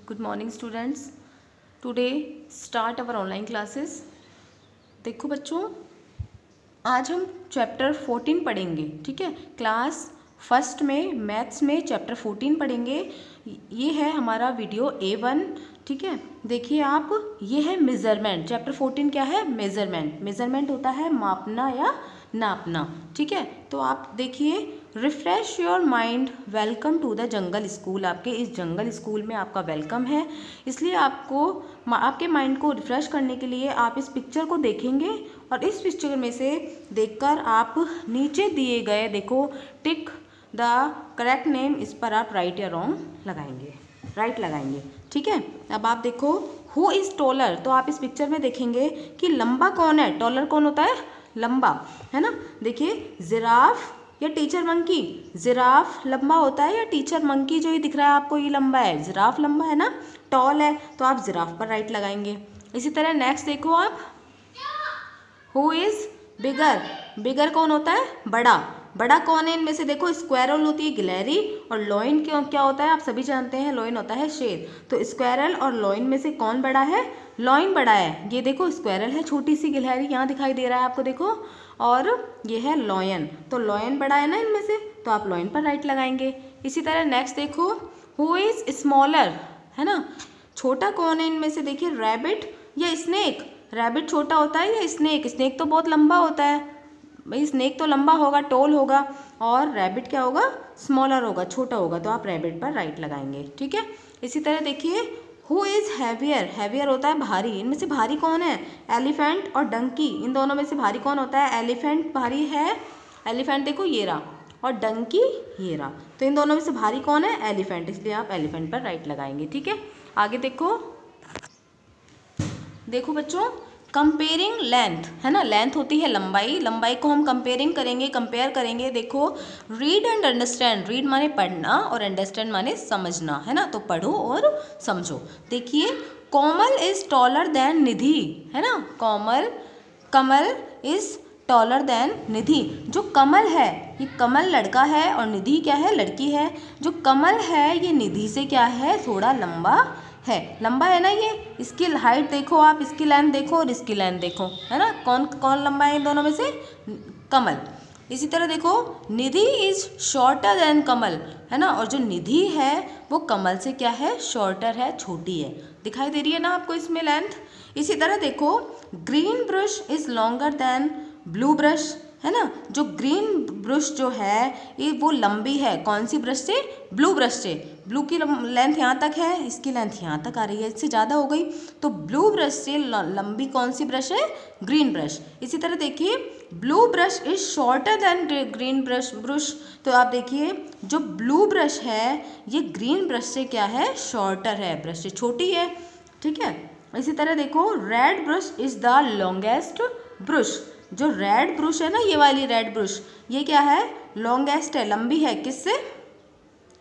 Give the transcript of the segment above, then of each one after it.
Good morning students. Today start our online classes. देखो बच्चों, आज हम चैप्टर 14 पढ़ेंगे. ठीक है, क्लास फर्स्ट में मैथ्स में चैप्टर 14 पढ़ेंगे. ये है हमारा वीडियो A1. ठीक है, देखिए आप, ये है मेज़रमेंट. चैप्टर 14 क्या है? मेज़रमेंट. मेज़रमेंट होता है मापना या नापना. ठीक है, तो आप देखिए, refresh your mind, welcome to the jungle school. आपके इस जंगल स्कूल में आपका वेलकम है. इसलिए आपको आपके माइंड को रिफ्रेश करने के लिए आप इस पिक्चर को देखेंगे और इस पिक्चर में से देखकर आप नीचे दिए गए, देखो, टिक द करेक्ट नेम, इस पर आप राइट या रॉन्ग लगाएंगे, राइट लगाएंगे. ठीक है, अब आप देखो, हु इज़ टॉलर. तो आप इस पिक्चर में देखेंगे कि लंबा कौन है. टॉलर कौन होता है? लंबा, है ना. देखिए, जिराफ या टीचर मंकी. जिराफ लंबा होता है या टीचर मंकी जो ये दिख रहा है आपको, ये लंबा है. जिराफ लंबा है ना, टॉल है, तो आप जिराफ पर राइट लगाएंगे. इसी तरह नेक्स्ट देखो आप, हु इज़ बिगर. बिगर कौन होता है? बड़ा. बड़ा कौन है इनमें से? देखो, स्क्वायरल होती है गिलहरी, और लॉइन क्यों क्या होता है आप सभी जानते हैं, लॉइन होता है शेर. तो स्क्वायरल और लॉइन में से कौन बड़ा है? लॉइन बड़ा है. ये देखो, स्क्वायरल है, छोटी सी गिलहरी यहाँ दिखाई दे रहा है आपको, देखो, और ये है लॉयन. तो लॉयन बड़ा है ना इनमें से, तो आप लॉयन पर राइट लगाएंगे. इसी तरह नेक्स्ट देखो, हु इज़ स्मॉलर, है ना. छोटा कौन है इनमें से? देखिए, रैबिट या स्नेक. रैबिट छोटा होता है या स्नेक? स्नेक तो बहुत लंबा होता है भाई. स्नेक तो लंबा होगा, टोल होगा, और रैबिट क्या होगा? स्मॉलर होगा, छोटा होगा. तो आप रैबिट पर राइट लगाएंगे. ठीक है, इसी तरह देखिए, हु इज़ हैवियर. हैवियर होता है भारी. इनमें से भारी कौन है? एलिफेंट और डंकी. इन दोनों में से भारी कौन होता है? एलिफेंट भारी है. एलिफेंट देखो ये रहा, और डंकी ये रहा. तो इन दोनों में से भारी कौन है? एलिफेंट. इसलिए आप एलिफेंट पर राइट लगाएंगे. ठीक है, आगे देखो. देखो बच्चों, कंपेयरिंग लेंथ, है ना. लेंथ होती है लंबाई. लंबाई को हम कंपेयरिंग करेंगे, कंपेयर करेंगे. देखो, रीड एंड अंडरस्टैंड. रीड माने पढ़ना और अंडरस्टैंड माने समझना, है ना. तो पढ़ो और समझो. देखिए, कोमल इज टॉलर देन निधि, है ना. कमल इज टॉलर देन निधि. जो कमल है, ये कमल लड़का है और निधि क्या है? लड़की है. जो कमल है ये निधि से क्या है? थोड़ा लंबा है. लंबा है ना ये. इसकी हाइट देखो आप, इसकी लेंथ देखो और इसकी लेंथ देखो, है ना. कौन कौन लंबा है इन दोनों में से? कमल. इसी तरह देखो, निधि इज शॉर्टर देन कमल, है ना. और जो निधि है वो कमल से क्या है? शॉर्टर है, छोटी है. दिखाई दे रही है ना आपको इसमें लेंथ. इसी तरह देखो, green brush is longer than blue brush, है ना. जो ग्रीन ब्रश जो है ये वो लंबी है. कौन सी ब्रश से? ब्लू ब्रश से. ब्लू की लेंथ यहाँ तक है, इसकी लेंथ यहाँ तक आ रही है, इससे ज़्यादा हो गई. तो ब्लू ब्रश से लंबी कौन सी ब्रश है? Green brush. इसी तरह देखिए, blue brush is shorter than green brush. तो आप देखिए, जो ब्लू ब्रश है ये ग्रीन ब्रश से क्या है? शॉर्टर है, ब्रश से छोटी है. ठीक है, इसी तरह देखो, red brush is the longest brush. जो रेड ब्रश है ना, ये वाली रेड ब्रश, ये क्या है? लॉन्गेस्ट है, लंबी है. किससे?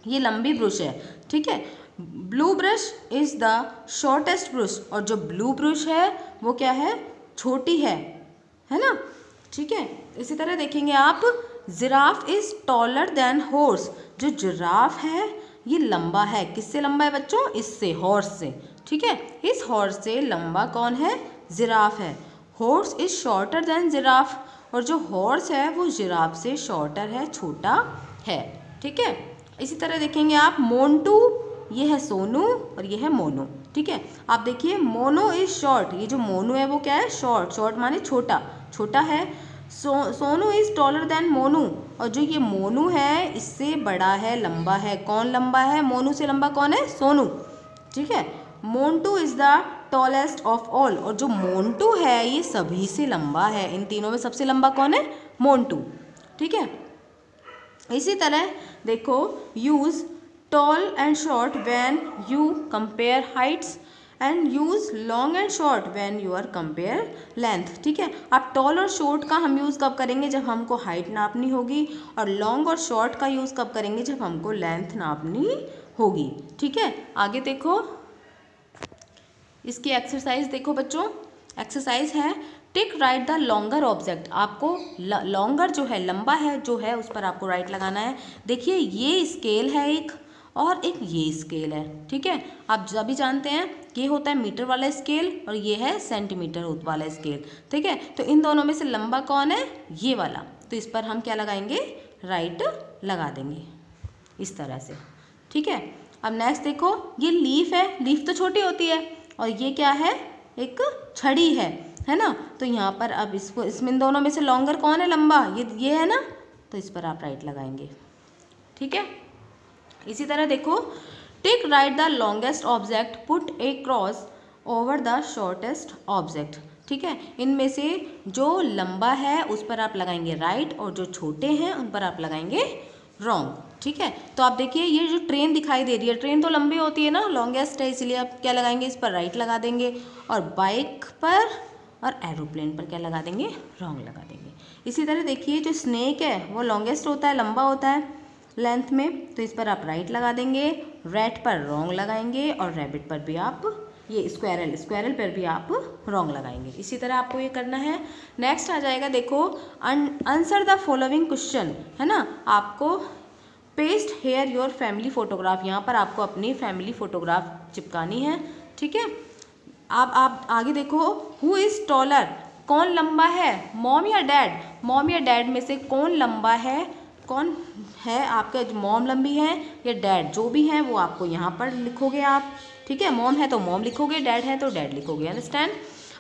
ये लंबी ब्रश है. ठीक है, blue brush is the shortest brush. और जो ब्लू ब्रश है वो क्या है? छोटी है ना. ठीक है, इसी तरह देखेंगे आप, giraffe is taller than horse. जो जिराफ है ये लंबा है. किससे लंबा है बच्चों? इससे, हॉर्स से. ठीक है, इस हॉर्स से लंबा कौन है? जिराफ है. Horse is shorter than giraffe. और जो हॉर्स है वो जिराफ से शॉर्टर है, छोटा है. ठीक है, इसी तरह देखेंगे आप, मोंटू, ये है सोनू और ये है मोनू. ठीक है, आप देखिए, मोनो इज शॉर्ट. ये जो मोनू है वो क्या है? शॉर्ट. शॉर्ट माने छोटा, छोटा है. Sonu is taller than Monu. और जो ये मोनू है इससे बड़ा है, लंबा है. कौन लंबा है? मोनू से लंबा कौन है? सोनू. ठीक है, Montu is the tallest of all. और जो मोंटू है ये सभी से लंबा है. इन तीनों में सबसे लंबा कौन है? मोंटू. ठीक है, इसी तरह देखो, use tall and short when you compare heights, and use long and short when you are compare length. ठीक है, आप टॉल और शॉर्ट का हम यूज़ कब करेंगे? जब हमको हाइट नापनी होगी. और लॉन्ग और शॉर्ट का यूज़ कब करेंगे? जब हमको लेंथ नापनी होगी. ठीक है, आगे देखो, इसकी एक्सरसाइज देखो बच्चों. एक्सरसाइज है, टिक राइट द लॉन्गर ऑब्जेक्ट. आपको लॉन्गर जो है, लंबा है जो है, उस पर आपको राइट लगाना है. देखिए, ये स्केल है एक, और एक ये स्केल है, ठीक है। आप सभी जानते हैं ये होता है मीटर वाला स्केल और ये है सेंटीमीटर वाला स्केल, ठीक है। तो इन दोनों में से लंबा कौन है, ये वाला, तो इस पर हम क्या लगाएंगे, राइट लगा देंगे इस तरह से, ठीक है। अब नेक्स्ट देखो, ये लीफ है, लीफ तो छोटी होती है, और ये क्या है, एक छड़ी है ना। तो यहाँ पर अब इसको, इसमें दोनों में से लॉन्गर कौन है, लंबा, ये है ना, तो इस पर आप राइट लगाएंगे, ठीक है। इसी तरह देखो, टिक right the longest object, put A cross over the shortest object, ठीक है। इनमें से जो लंबा है उस पर आप लगाएंगे राइट, और जो छोटे हैं उन पर आप लगाएंगे रॉन्ग, ठीक है। तो आप देखिए, ये जो ट्रेन दिखाई दे रही है, ट्रेन तो लंबी होती है ना, लॉन्गेस्ट है, इसलिए आप क्या लगाएंगे, इस पर राइट लगा देंगे, और बाइक पर और एरोप्लेन पर क्या लगा देंगे, रॉन्ग लगा देंगे। इसी तरह देखिए, जो स्नेक है वो लॉन्गेस्ट होता है, लंबा होता है लेंथ में, तो इस पर आप राइट लगा देंगे, रैट पर रॉन्ग लगाएंगे, और रैबिट पर भी आप, ये स्क्वायरल पर भी आप रॉन्ग लगाएंगे। इसी तरह आपको ये करना है। नेक्स्ट आ जाएगा, देखो, आंसर द फॉलोइंग क्वेश्चन, है ना। आपको paste here your family photograph, यहाँ पर आपको अपनी फैमिली फोटोग्राफ चिपकानी है, ठीक है। आप आगे देखो, हु इज़ टॉलर, कौन लंबा है, मॉम या डैड, मॉम या डैड में से कौन लंबा है, कौन है आपका, मॉम लंबी है या डैड, जो भी है वो आपको यहाँ पर लिखोगे आप, ठीक है। मॉम है तो मॉम लिखोगे, डैड है तो डैड लिखोगे, अंडरस्टैंड।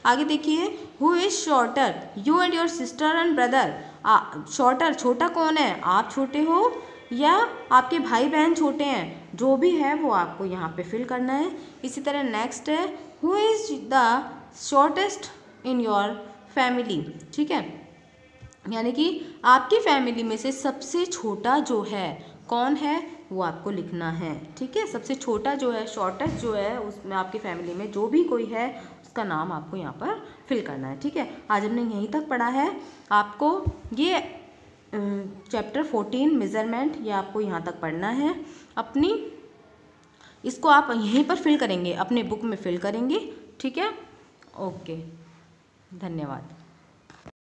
आगे देखिए, who is shorter, you and your sister and brother, shorter, छोटा कौन है, आप छोटे हो या आपके भाई बहन छोटे हैं, जो भी है वो आपको यहाँ पे फिल करना है। इसी तरह नेक्स्ट है, who is the shortest in your family, ठीक है, यानी कि आपकी फैमिली में से सबसे छोटा जो है कौन है वो आपको लिखना है, ठीक है। सबसे छोटा जो है, शॉर्टेस्ट जो है, उसमें आपकी फैमिली में जो भी कोई है उसका नाम आपको यहाँ पर फिल करना है, ठीक है। आज हमने यहीं तक पढ़ा है, आपको ये चैप्टर 14 मेज़रमेंट, ये आपको यहाँ तक पढ़ना है। अपनी इसको आप यहीं पर फिल करेंगे, अपने बुक में फिल करेंगे, ठीक है। ओके, धन्यवाद।